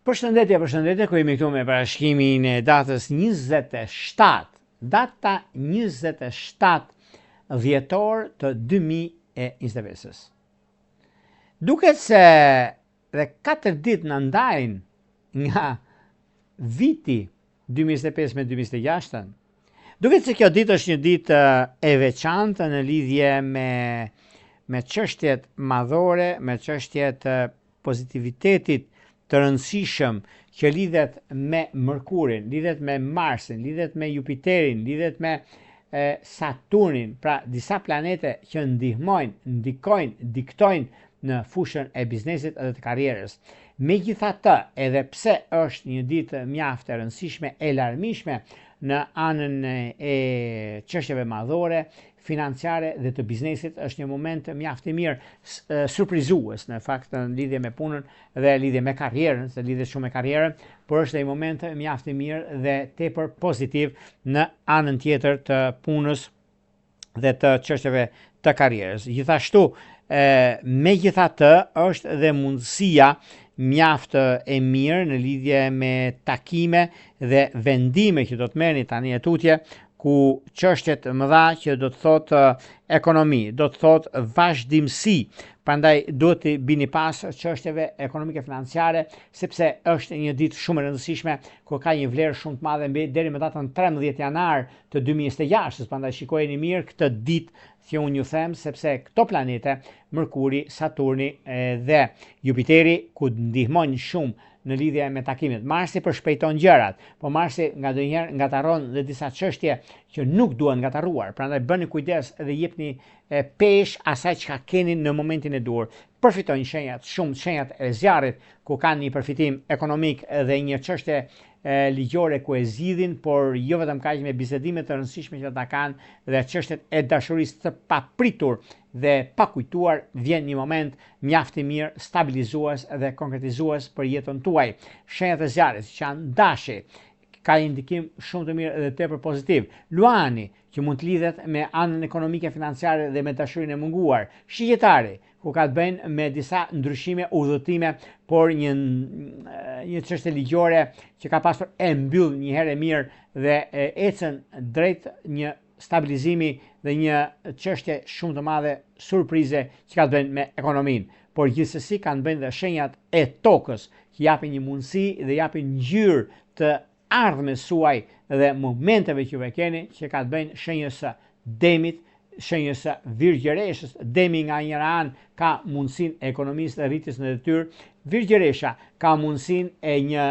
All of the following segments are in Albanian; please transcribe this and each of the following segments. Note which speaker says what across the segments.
Speaker 1: Përshëndetje, ku jemi këtu me parashkimin e datës 27, data 27 dhjetor të 2025. Duket se dhe 4 ditë në ndajnë nga viti 2025 me 2026. Duket se kjo ditë është një ditë e veçantë në lidhje me çështjet madhore, me çështjet pozitivitetit të rëndësishëm që lidhet me Mërkurin, lidhet me Marsin, lidhet me Jupiterin, lidhet me Saturnin, pra disa planete që ndihmojnë, ndikojnë, diktojnë në fushën e biznesit edhe të karrierës. Megjithatë, edhe pse është një ditë mjaft e rëndësishme e larmishme në anën e çështjeve madhore, financiare dhe të biznesit, është një moment mjaft i mirë, surprizues në fakt në lidhje me punën dhe lidhje me karrierën, se lidhet shumë me karrierën, por është një moment mjaft i mirë dhe tepër pozitiv në anën tjetër të punës dhe të çështjeve të karrierës. Gjithashtu, megjithatë, është dhe mundësia mjaft e mirë në lidhje me takime dhe vendime që do të merrni tani e tutje, ku çështjet mëdha që do të thotë ekonomi, do të thotë vazhdimsi. Prandaj duhet të bini pas çështjeve ekonomike financiare, sepse është një ditë shumë e rëndësishme ku ka një vlerë shumë të madhe deri më datën 13 janar të 2026. Prandaj shikojeni mirë këtë ditë që unë ju them, sepse këto planete, Mërkuri, Saturni dhe Jupiteri, ku ndihmojnë shumë në lidhje me takimet. Marsi përshpejton gjërat, po Marsi ngadonjëherë ngataron dhe disa çështje që nuk duhen ngatarruar. Prandaj bëni kujdes dhe jepni pesh asaj çka keni në momentin e duhur. Përfitojnë shenjat e zjarrit ku kanë një përfitim ekonomik dhe një çështje ligjore ku e zgjidhin, por jo vetëm kaq me bisedime të rëndësishme që ata kanë dhe çështjet e dashurisë të papritur dhe pa kujtuar, vjen një moment mjaft i mirë, stabilizues dhe konkretizues për jetën tuaj. Shenjat e zjarrit që janë dashi ka një ndikim shumë të mirë dhe tepër pozitiv. Luani që mund të lidhet me anën ekonomike, financiare dhe me dashurinë e munguar. Shigjetari ku ka të bëjnë me disa ndryshime, udhëtime, por një çështje ligjore që ka pasur e mbyll një herë mirë dhe ecën drejt një stabilizimi dhe një çështje shumë të madhe surprize që ka të bëjnë me ekonominë. Por gjithsesi kanë bëjnë dhe shenjat e tokës që japin një mundësi dhe japin ngjyrë të ardhmes suaj dhe momenteve që ve keni që ka të bëjnë shenjës së demit, shenjës së virgjëreshës. Demi nga njëra anë ka mundësinë e ekonomisë dhe rritjes në detyrë, virgjëresha ka mundësinë e një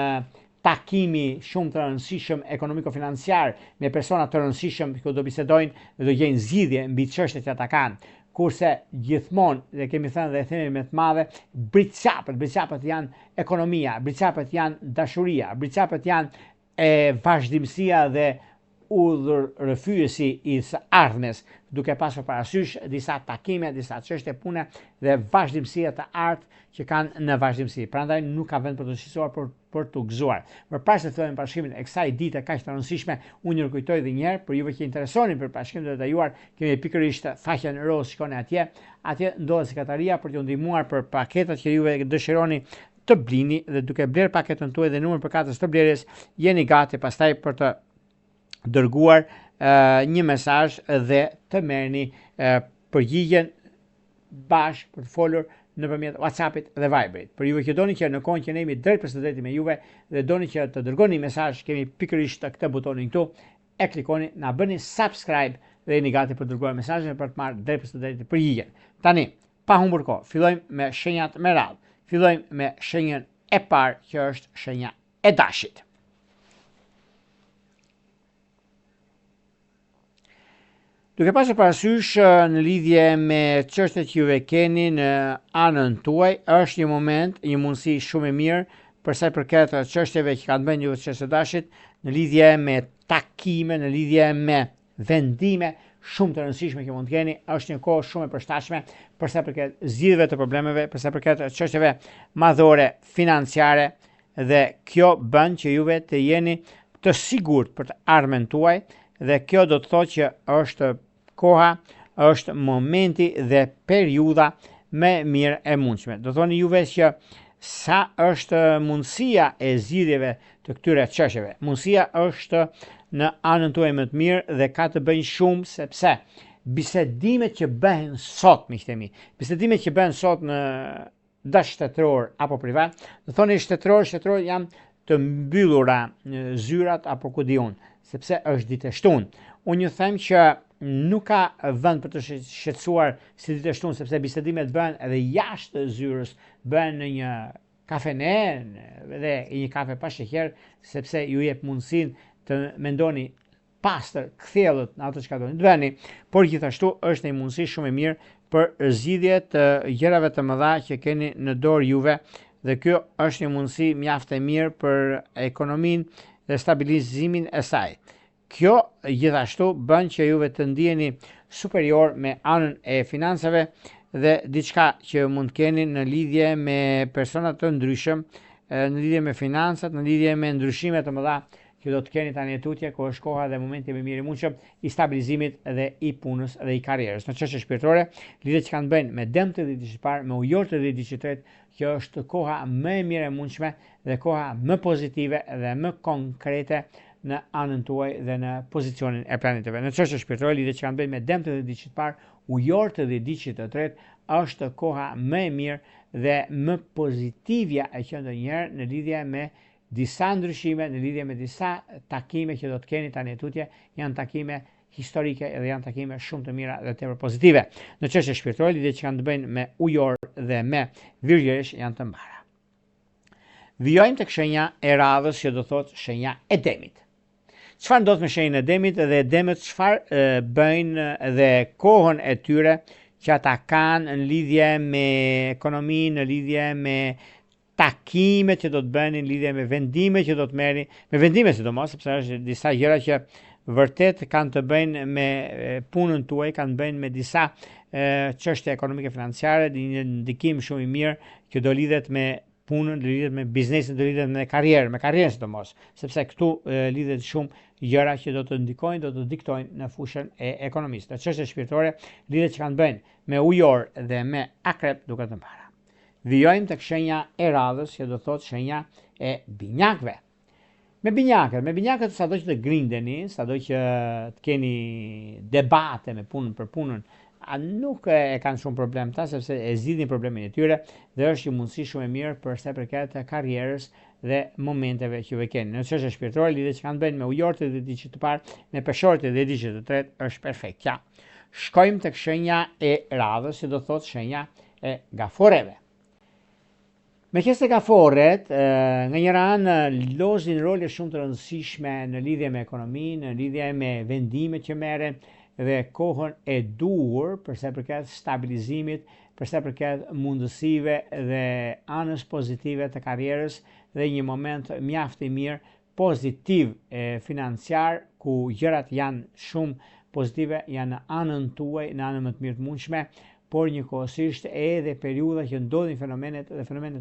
Speaker 1: takimi shumë të rëndësishëm ekonomiko-financiar me persona të rëndësishëm që do bisedojnë dhe do gjejnë zgjidhje mbi çështjet që ata kanë. Kurse gjithmonë, dhe kemi thënë dhe themi me të madhe, bricapët janë ekonomia, bricapët janë dashuria, bricapët janë vazhdimësia dhe udhërrëfyesi i së ardhmes, duke pasur parasysh disa takime, disa çështje pune dhe vazhdimësia të artë që kanë në vazhdimësi. Prandaj nuk ka vend për të shqetësuar, për të gëzuar. Përpara se të fillojmë parashikimin e kësaj dite kaq të rëndësishme, unë ju kujtoj edhe një herë për juve që interesoni për parashikimin e detajuar, kemi pikërisht faqen roz, shkoni atje. Atje ndodhet sekretaria për t'ju ndihmuar për paketat që juve dëshironi të blini dhe duke bler paketën tuaj dhe numrin për katës të blerjes, jeni gati pastaj për të dërguar një mesazh dhe të merrni përgjigjen bashkë për të folur nëpërmjet WhatsAppit dhe Viberit. Për juve që doni që në kohën që ne jemi drejt për së drejti me juve dhe doni që të dërgoni mesazh, kemi pikërisht këtë butonin këtu, e klikoni, na bëni subscribe dhe jeni gati për të dërguar mesazhe për të marrë drejt për së drejti përgjigjen. Tani, pa humbur kohë, fillojmë me shenjat me radhë. Fillojmë me shenjën e parë që është shenja e dashit. Duke pasur parasysh në lidhje me çështjet që juve keni në anën tuaj, është një moment, një mundësi shumë e mirë për sa i përket çështjeve që kanë bënë juve çështje dashit, në lidhje me takime, në lidhje me vendime shumë të rëndësishme që mund të keni, është një kohë shumë e përshtatshme për sa i përket zgjidhjeve të problemeve, për sa i përket çështjeve madhore financiare dhe kjo bën që juve të jeni të sigurt për të ardhmen tuaj dhe kjo do të thotë që është koha, është momenti dhe periudha më mirë e mundshme. Do thoni juve që sa është mundësia e zgjidhjeve të këtyre çështjeve. Mundësia është në anën tuaj më të mirë dhe ka të bëjnë shumë sepse bisedimet që bëhen sot, miqtemi, bisedimet që bëhen sot në dash shtetëror apo privat, do thoni shtetëror janë të mbyllura zyrat apo ku di unë, sepse është ditë e shtunë. Unë ju them që nuk ka vend për të shqetësuar si ditë e shtunë, sepse bisedimet bëhen edhe jashtë zyrës, bëhen në një kafene dhe një kafe pa sheqer, sepse ju jep mundësinë të mendoni pastër, kthjellët në ato çka doni të bëni, por gjithashtu është një mundësi shumë e mirë për zgjidhje të gjërave të mëdha që keni në dorë juve, dhe kjo është një mundësi mjaft e mirë për ekonominë dhe stabilizimin e saj. Kjo gjithashtu bën që juve të ndiheni superior me anën e financave dhe diçka që mund keni në lidhje me persona të ndryshëm, në lidhje me financat, në lidhje me ndryshime të mëdha që do të keni tani tutje, ku është koha dhe momenti më mirë i mundshëm i stabilizimit dhe i punës dhe i karrierës. Në çështje shpirtërore, lidhjet që kanë bëjnë me dëm të ditës së parë, me ujor të ditës së tretë, kjo është koha më e mirë e mundshme dhe koha më pozitive dhe më konkrete në anën tuaj dhe në pozicionin e planeteve. Në çështje shpirtërore, lidhjet që kanë bëjnë me dëm të ditës së parë, ujor të ditës së tretë, është koha më e mirë dhe më pozitivja e që ndonjëherë në lidhje me disa ndryshime, në lidhje me disa takime që do të keni tani tutje, janë takime historike dhe janë takime shumë të mira dhe tepër pozitive. Në çështje shpirtërore, lidhjet që kanë të bëjnë me ujor dhe me virgjëresh janë të mbara. Vijojmë tek shenja e radhës, që do thotë shenja e demit. Çfarë ndodh me shenjën e demit dhe demët çfarë bëjnë dhe kohën e tyre që ata kanë në lidhje me ekonominë, në lidhje me takimet që do të bëni, në lidhje me vendime që do të merrni, me vendime sidomos, sepse është disa gjëra që vërtet kanë të bëjnë me punën tuaj, kanë të bëjnë me disa çështje ekonomike financiare, një ndikim shumë i mirë që do lidhet me punën, do lidhet me biznesin, do lidhet me karrierën sidomos, sepse këtu lidhet shumë gjëra që do të ndikojnë, do të diktojnë në fushën e ekonomisë. Në çështje shpirtërore, lidhet që kanë të bëjnë me ujor dhe me akrep duket të mbara. Vijojmë tek shenja e radhës, që do thotë shenja e binjakëve. Me binjakët sado që të grindeni, sado që të keni debate me punën për punën, nuk e kanë shumë problem ta, sepse e zgjidhin problemin e tyre dhe është një mundësi shumë e mirë për sa i përket karrierës dhe momenteve që ve keni. Në çështje shpirtërore, lidhjet që kanë bëjnë me ujorët e ditës së parë, me peshorët e ditës së tretë është perfektja. Shkojmë tek shenja e radhës, që do thotë shenja e gaforeve. Me qeste gaforet, nga njëra anë lozin role shumë të rëndësishme në lidhje me ekonominë, në lidhje me vendimet që merren dhe kohën e duhur për sa i përket stabilizimit, për sa i përket mundësive dhe anës pozitive të karrierës dhe një moment mjaft i mirë pozitiv financiar, ku gjërat janë shumë pozitive, janë në anën tuaj, në anën më të mirë të mundshme, por njëkohësisht edhe periudha që ndodhin fenomenet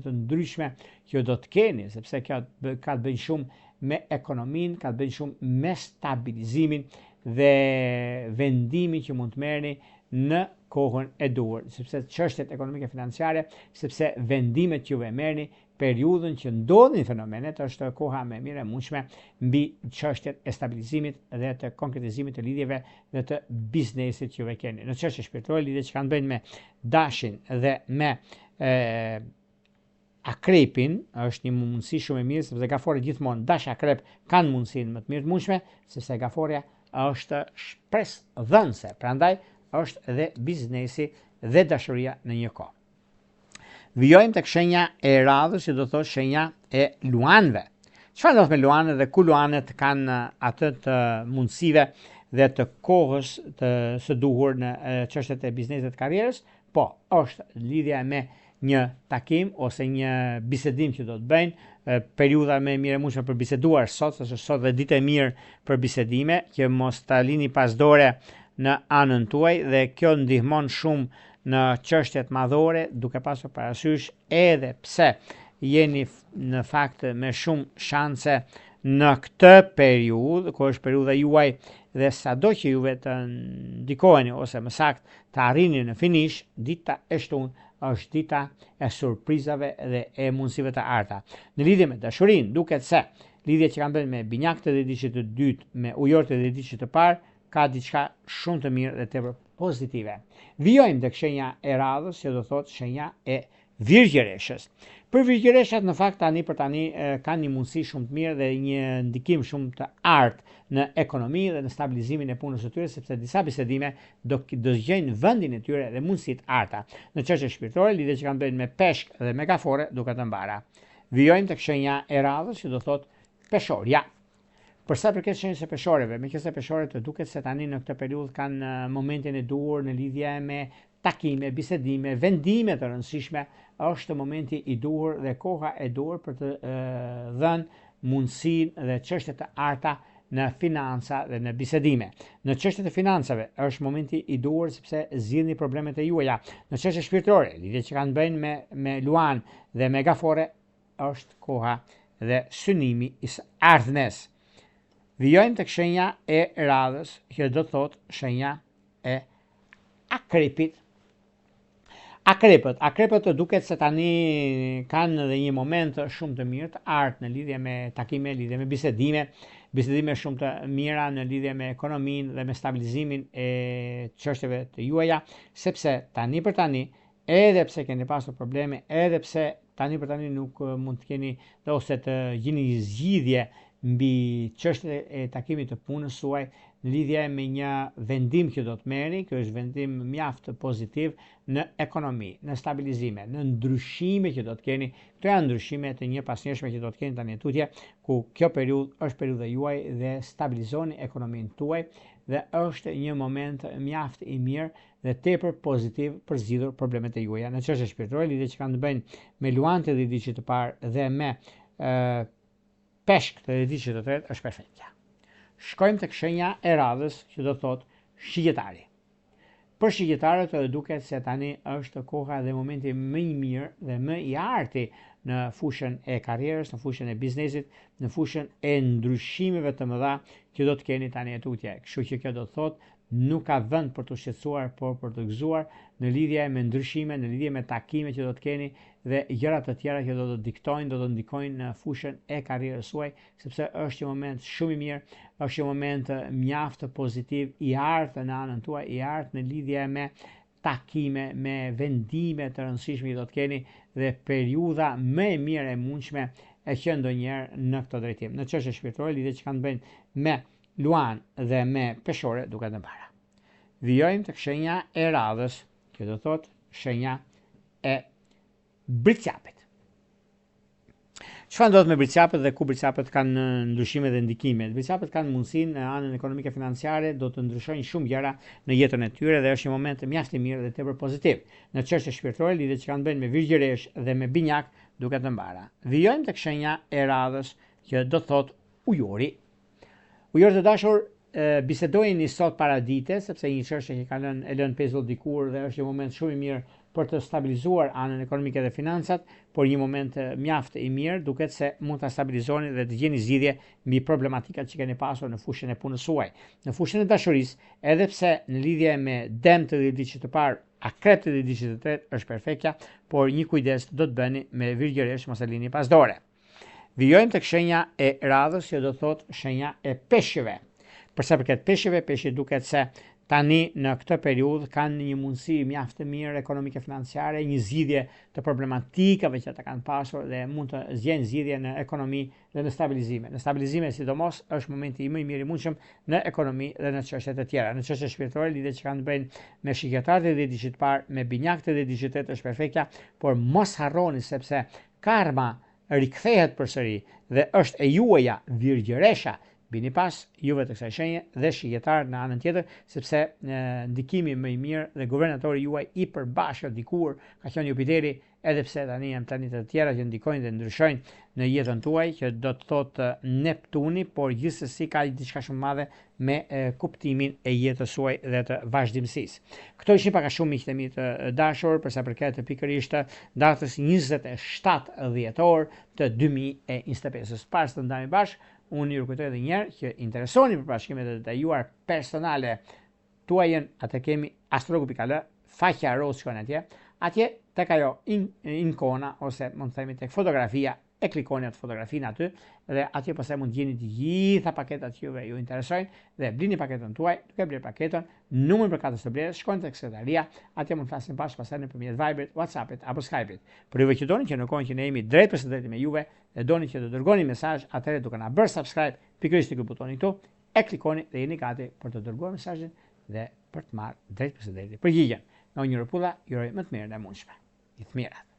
Speaker 1: të ndryshme që do të keni, sepse kjo ka të bëjë shumë me ekonominë, ka të bëjë shumë me stabilizimin dhe vendimin që mund të merrni në kohën e duhur, sepse çështjet ekonomike financiare, sepse vendimet që ju merrni, periudhën që ndodhin fenomenet, është koha më e mirë e mundshme mbi çështjet e stabilizimit dhe të konkretizimit të lidhjeve dhe të biznesit që ju keni. Në çështje shpirtërore, lidhjet që kanë bëjnë me dashin dhe me akrepin është një mundësi shumë e mirë, sepse gaforët gjithmonë dash akrep kanë mundësinë më të mirë të mundshme, sepse gaforja është shpresë dhënëse, prandaj është edhe biznesi dhe dashuria në një kohë. Vijojmë tek shenja e radhës, që do thotë shenja e luanëve. Çfarë ndodh me luanët dhe ku luanët kanë atë të mundësive dhe të kohës së duhur në çështjet e biznesit të karrierës? Po, është lidhja me një takim ose një bisedim që do të bëjnë, periudha më e mirë e mundshme për biseduar sot, sepse sot dhe ditë e mirë për bisedime, që mos ta lini pas dore në anën tuaj, dhe kjo ndihmon shumë në çështjet madhore, duke pasur parasysh edhe pse jeni në fakt me shumë shanse në këtë periudhë, ku është periudha juaj, dhe sado që juve të ndikoheni ose më saktë të arrini në finish, dita e shtunë është dita e surprizave dhe e mundësive të arta. Në lidhje me dashurinë, duket se lidhja që kanë bërë me binjakët e edhicit të dytë, me ujorët e edhicit të parë, ka diçka shumë të mirë dhe tepër pozitive. Vijojmë tek shenja e radhës, që do thotë shenja e virgjëreshës. Për virgjëreshat në fakt për tani kanë një mundësi shumë të mirë dhe një ndikim shumë të artë në ekonomi dhe në stabilizimin e punës së tyre, sepse disa bisedime do gjejnë vendin e tyre dhe mundësitë arta. Në çështje shpirtërore, lidhje që kanë bërë me peshk dhe me gafore duket të mbara. Vijojmë tek shenja e radhës, që do thotë peshorja. Për sa përket shenjës së peshoreve, meqenëse peshorët duket se tani në këtë periudhë kanë momentin e duhur në lidhje me takime, bisedime, vendime të rëndësishme, është momenti i duhur dhe koha e duhur për të dhënë mundësinë dhe çështje të arta në financa dhe në bisedime. Në çështjet e financave është momenti i duhur sepse zgjidhni problemet e juaja. Në çështje shpirtërore, lidhje që kanë bëjnë me luan dhe me gafore, është koha dhe synimi i së ardhmes. Vijojmë tek shenja e radhës, që do të thotë shenja e akrepit. Akrepët duket se tani kanë edhe një moment shumë të mirë të artë në lidhje me takime, lidhje me bisedime shumë të mira në lidhje me ekonominë dhe me stabilizimin e çështjeve të juaja, sepse tani për tani, edhe pse keni pasur probleme, edhe pse tani për tani nuk mund të keni ose të gjeni zgjidhje mbi çështjet e takimit të punës suaj në lidhje me një vendim që do të merrni, ky është vendim mjaft pozitiv në ekonomi, në stabilizime, në ndryshime që do të keni. Këto janë ndryshime të njëpasnjëshme që do të keni tani tutje, ku kjo periudhë është periudha juaj dhe stabilizoni ekonominë tuaj dhe është një moment mjaft i mirë dhe tepër pozitiv për zgjidhur problemet e juaja. Në çështje shpirtërore, lidhje që kanë të bëjnë me luantë e edhicit të parë dhe me peshk të edhicit të tretë është perfektja. Shkojmë tek shenja e radhës, që do thotë shigjetari. Për shigjetarët duket se tani është koha dhe momenti më i mirë dhe më i arti në fushën e karrierës, në fushën e biznesit, në fushën e ndryshimeve të mëdha që do të keni tani tutje. Kështu që kjo do të thotë nuk ka vend për të shqetësuar, por për të gëzuar në lidhje me ndryshime, në lidhje me takime që do të keni dhe gjëra të tjera që do të diktojnë, do të ndikojnë në fushën e karrierës suaj, sepse është një moment shumë i mirë, është një moment mjaft pozitiv i artë në anën tuaj, i artë në lidhje me takime, me vendime të rëndësishme që do të keni dhe periudha më e mirë e mundshme e që ndonjëherë në këtë drejtim. Në çështje shpirtërore, lidhje që kanë bëjnë me luan dhe me peshore duket të mbara. Vijojmë tek shenja e radhës, që do thotë shenja e bricjapit. Çfarë ndodh me bricjapët dhe ku bricjapët kanë ndryshime dhe ndikime? Bricjapët kanë mundësinë në anën ekonomike financiare do të ndryshojnë shumë gjëra në jetën e tyre dhe është një moment mjaft i mirë dhe tepër pozitiv. Në çështje shpirtërore, lidhje që kanë bëjnë me virgjëresh dhe me binjak duket të mbara. Vijojmë tek shenja e radhës, që do thotë ujori. Ujorët e dashur, bisedojnë sot para dite, sepse një çështje që ka lënë pezull dikur dhe është një moment shumë i mirë për të stabilizuar anën ekonomike dhe financat, por një moment mjaft i mirë, duket se mund ta stabilizoni dhe të gjeni zgjidhje mbi problematikat që keni pasur në fushën e punës suaj. Në fushën e dashurisë, edhe pse në lidhje me dëm të edhicit të parë, akrep të edhicit të tretë është perfektja, por një kujdes do të bëni me virgjëresh, mos e lini pas dore. Vijojmë tek shenja e radhës, që do thotë shenja e peshqeve. Për sa përket peshqeve, peshqit duket se tani në këtë periudhë kanë një mundësi mjaft të mirë ekonomike financiare, një zgjidhje të problematikave që ata kanë pasur dhe mund të zgjidhin zgjidhje në ekonomi dhe në stabilizime. Në stabilizime sidomos është momenti më i mirë i mundshëm në ekonomi dhe në çështje të tjera. Në çështje shpirtërore, lidhje që kanë të bëjnë me shigjetarët e edhicit të parë, me binjakët e edhicit të tretë është perfektja, por mos harroni sepse karma rikthehet përsëri dhe është e juaja virgjëresha. Bini pas juve të kësaj shenje dhe shigjetarët në anën tjetër, sepse ndikimi më i mirë dhe guvernatori juaj i përbashkët dikur ka qenë Jupiteri, edhe pse tani janë planetet të tjera që ndikojnë dhe ndryshojnë në jetën tuaj, që do të thotë Neptuni, por gjithsesi ka diçka shumë madhe me kuptimin e jetës suaj dhe të vazhdimësisë. Këto ishin pak a shumë miqtë e mi të dashur për sa përket pikërisht datës 27 dhjetor të 2025. Pas të ndajmë bashkë, unë ju kujtoj edhe njerë që interesoni për bashkimet e detajuar personale tuajën, atë kemi astrologu.al, faqja Rose shkon atje tek ajo ikona ose mund të themi tek fotografia, e klikoni atë fotografinë aty dhe atje pastaj mund të gjeni të gjitha paketat që ju interesojnë dhe blini paketën tuaj, duke bler paketën, numrin për katës së blerjes, shkojnë tek sekretaria, atje mund të flasim pastaj nëpërmjet Viberit, WhatsAppit apo Skypeit. Për juve që doni që në kohën që ne jemi drejt për së drejti me juve dhe doni që të dërgoni mesazh, atëherë duke na bërë subscribe pikërisht tek butoni këtu, e klikoni dhe jeni gati për të dërguar mesazhin dhe për të marrë drejt për së drejti përgjigjen. Në një rrepulla, ju uroj më të mirën e mundshme. Gjithë mirat.